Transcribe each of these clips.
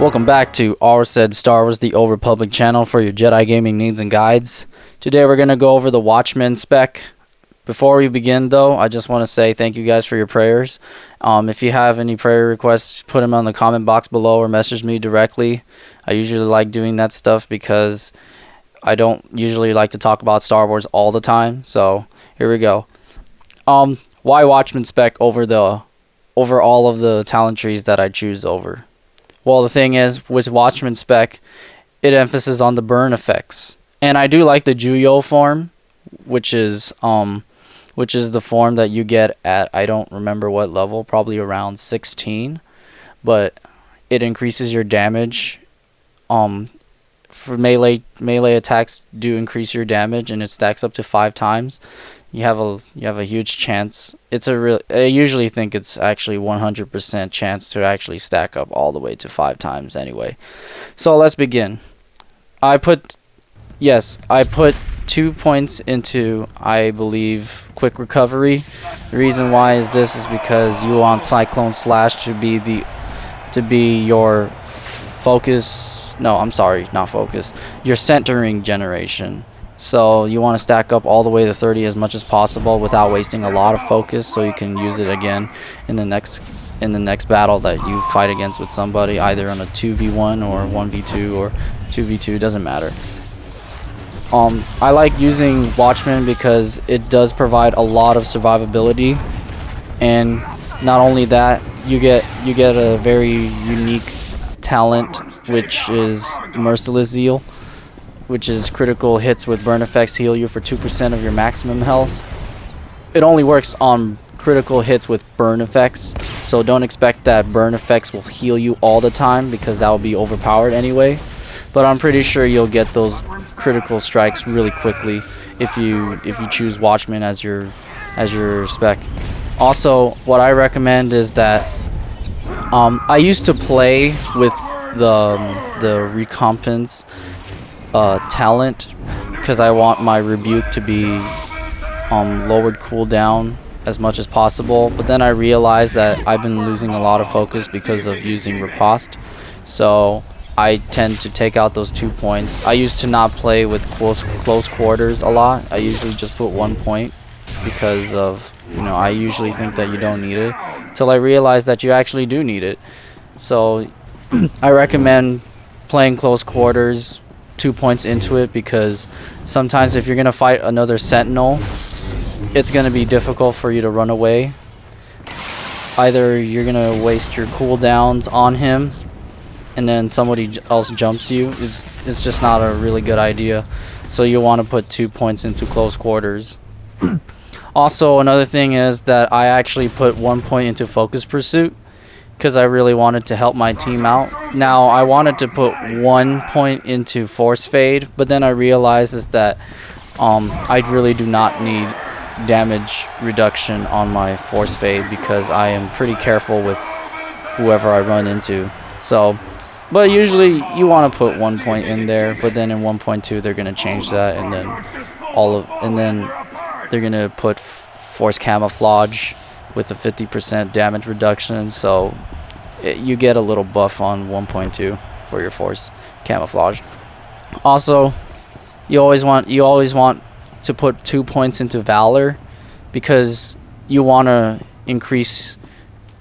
Welcome back to R Said Star Wars, the Old Republic channel for your Jedi gaming needs and guides. Today we're going to go over the Watchman spec. Before we begin though, I just want to say thank you guys for your prayers. If you have any prayer requests, put them on the comment box below or message me directly. I usually like doing that stuff because I don't usually like to talk about Star Wars all the time. So here we go. Why Watchman spec over all of the talent trees that I choose over? Well, the thing is, with Watchman spec, it emphasizes on the burn effects. And I do like the Juyo form, which is the form that you get at, I don't remember what level, probably around 16. But it increases your damage. For melee attacks do increase your damage, and it stacks up to 5 times. You have a huge chance. I usually think it's actually 100% chance to actually stack up all the way to 5 times anyway. So let's begin. I put 2 points into, I believe, quick recovery. The reason why is because you want Cyclone Slash to be your focus. No, I'm sorry, not focus. Your centering generation. So you want to stack up all the way to 30 as much as possible without wasting a lot of focus, so you can use it again in the next battle that you fight against with somebody, either on a 2v1 or 1v2 or 2v2, doesn't matter. I like using Watchman because it does provide a lot of survivability, and not only that, you get a very unique talent, which is Merciless Zeal, which is critical hits with burn effects heal you for 2% of your maximum health. It only works on critical hits with burn effects, so don't expect that burn effects will heal you all the time, because that will be overpowered anyway. But I'm pretty sure you'll get those critical strikes really quickly if you choose Watchman as your spec. Also, what I recommend is that I used to play with the recompense talent, because I want my rebuke to be lowered cooldown as much as possible, but then I realized that I've been losing a lot of focus because of using riposte, so I tend to take out those 2 points. I used to not play with close quarters a lot. I usually just put 1 point because of, I usually think that you don't need it, till I realize that you actually do need it. So I recommend playing close quarters, 2 points into it, because sometimes if you're going to fight another Sentinel, it's going to be difficult for you to run away. Either you're going to waste your cooldowns on him and then somebody else jumps you. It's just not a really good idea. So you want to put 2 points into close quarters. Also, another thing is that I actually put 1 point into Focus Pursuit, because I really wanted to help my team out. Now, I wanted to put 1 point into Force Fade, but then I realized that I really do not need damage reduction on my Force Fade, because I am pretty careful with whoever I run into. So, but usually you want to put 1 point in there, but then in 1.2 they're going to change that, and then they're going to put Force Camouflage with a 50% damage reduction, so you get a little buff on 1.2 for your Force Camouflage. Also, you always want to put 2 points into Valor, because you want to increase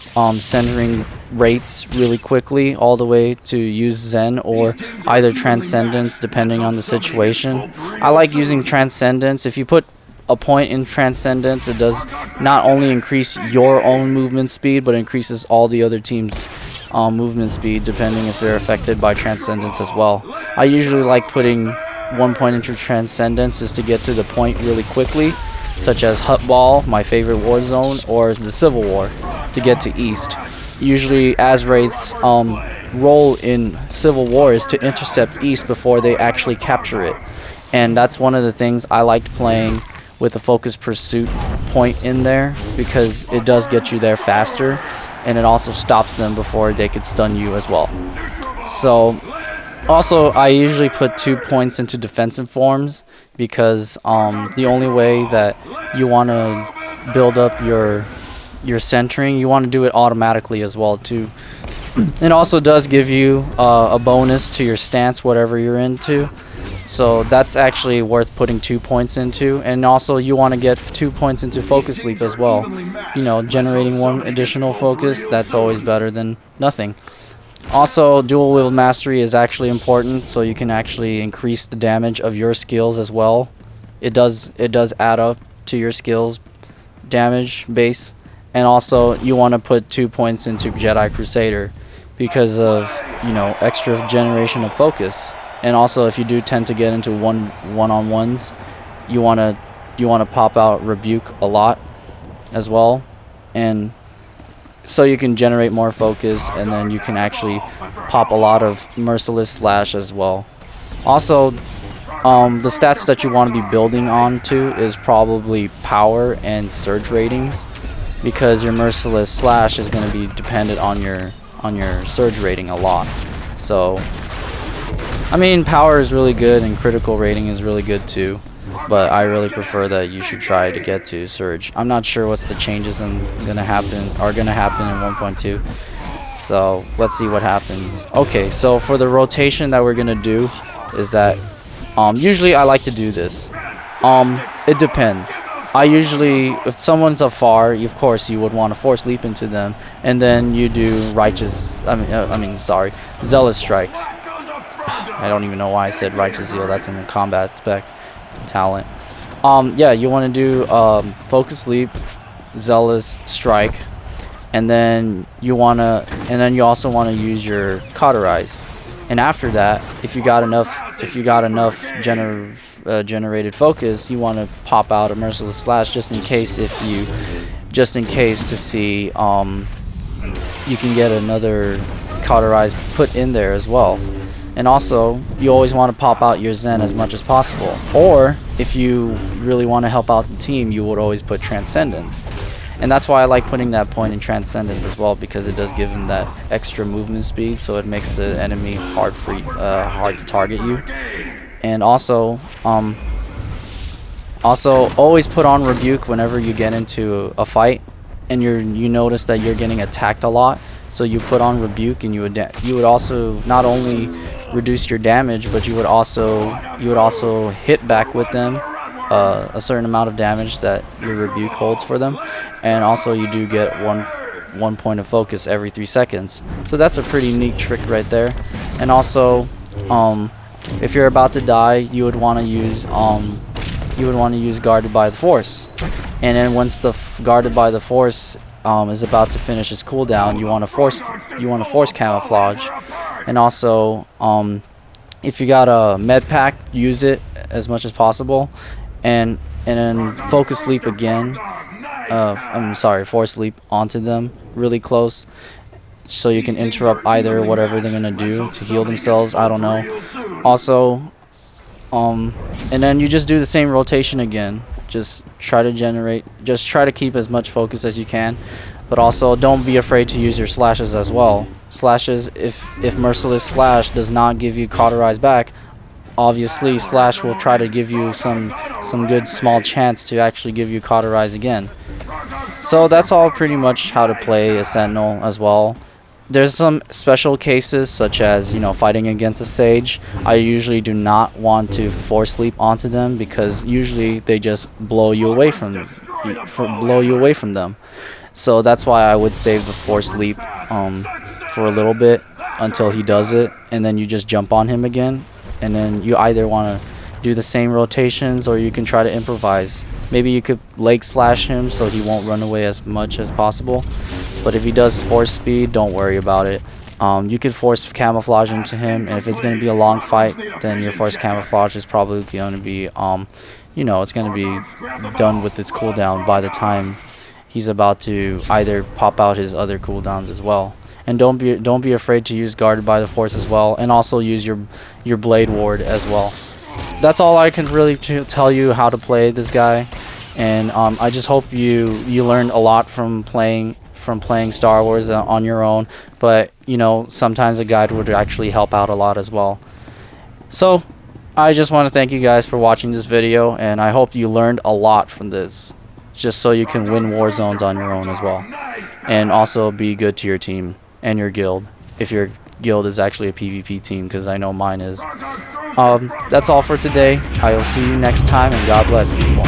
centering rates really quickly, all the way to use Zen or either Transcendence, depending on the situation. I like using Transcendence. If you put a point in Transcendence, it does not only increase your own movement speed, but increases all the other teams' movement speed, depending if they're affected by Transcendence as well. I usually like putting 1 point into Transcendence is to get to the point really quickly, such as Hut Ball, my favorite war zone, or the Civil War, to get to East. Usually Azraith's role in Civil War is to intercept East before they actually capture it, and that's one of the things I liked playing with a Focus Pursuit point in there, because it does get you there faster, and it also stops them before they could stun you as well. So also, I usually put 2 points into defensive forms, because the only way that you want to build up your centering, you want to do it automatically as well too, It also does give you a bonus to your stance, whatever you're into. So that's actually worth putting 2 points into. And also you want to get 2 points into focus sleep as well. You know, generating 1 additional focus, that's always better than nothing. Also, dual wield mastery is actually important, so you can actually increase the damage of your skills as well. It does add up to your skills damage base. And also you want to put 2 points into Jedi Crusader because of, you know, extra generation of focus. And also if you do tend to get into one-on-ones, you want to pop out Rebuke a lot as well, and so you can generate more focus, and then you can actually pop a lot of Merciless Slash as well. Also, the stats that you want to be building onto is probably power and surge ratings, because your Merciless Slash is going to be dependent on your surge rating a lot. So, I mean, power is really good and critical rating is really good too, but I really prefer that you should try to get to surge. I'm not sure what's the changes are gonna happen in 1.2, so let's see what happens. Okay, so for the rotation that we're gonna do is that usually I like to do this. It depends. I usually, if someone's afar, of course you would want to force leap into them, and then you do zealous strikes. I don't even know why I said righteous zeal. That's in the combat spec talent. Yeah, you want to do focus leap, zealous strike, and then you also want to use your cauterize. And after that, if you got enough generated focus, you want to pop out a Merciless Slash just in case to see you can get another cauterize put in there as well. And also, you always want to pop out your Zen as much as possible. Or, if you really want to help out the team, you would always put Transcendence. And that's why I like putting that point in Transcendence as well, because it does give him that extra movement speed, so it makes the enemy hard to target you. And also always put on Rebuke whenever you get into a fight, and you notice that you're getting attacked a lot. So you put on Rebuke, and you would also not only reduce your damage, but you would also hit back with them a certain amount of damage that your Rebuke holds for them, and also you do get one point of focus every 3 seconds. So that's a pretty neat trick right there. And also, if you're about to die, you would want to use Guarded by the Force, and then once the Guarded by the Force is about to finish its cooldown, you want to force camouflage. And also, if you got a med pack, use it as much as possible, and then focus sleep again. Force sleep onto them really close, so you can interrupt either whatever they're gonna do to heal themselves. I don't know. Also, and then you just do the same rotation again. Just try to keep as much focus as you can, but also don't be afraid to use your slashes as well. Slashes, if Merciless Slash does not give you cauterize back, obviously Slash will try to give you some good small chance to actually give you cauterize again. So that's all pretty much how to play a Sentinel as well. There's some special cases, such as, you know, fighting against a Sage. I usually do not want to force leap onto them, because usually they just blow you away from them. So that's why I would save the force leap for a little bit until he does it, and then you just jump on him again. And then you either want to do the same rotations, or you can try to improvise. Maybe you could leg slash him so he won't run away as much as possible. But if he does force speed, don't worry about it. You could force camouflage into him, and if it's going to be a long fight, then your force camouflage is probably going to be, it's going to be done with its cooldown by the time he's about to either pop out his other cooldowns as well. And don't be afraid to use Guarded by the Force as well, and also use your Blade Ward as well. That's all I can really tell you how to play this guy, and I just hope you learned a lot from playing Star Wars on your own. But sometimes a guide would actually help out a lot as well. So I just want to thank you guys for watching this video, and I hope you learned a lot from this, just so you can win war zones on your own as well, and also be good to your team and your guild. if your guild is actually a PvP team, because I know mine is. That's all for today. I will see you next time, and God bless, people.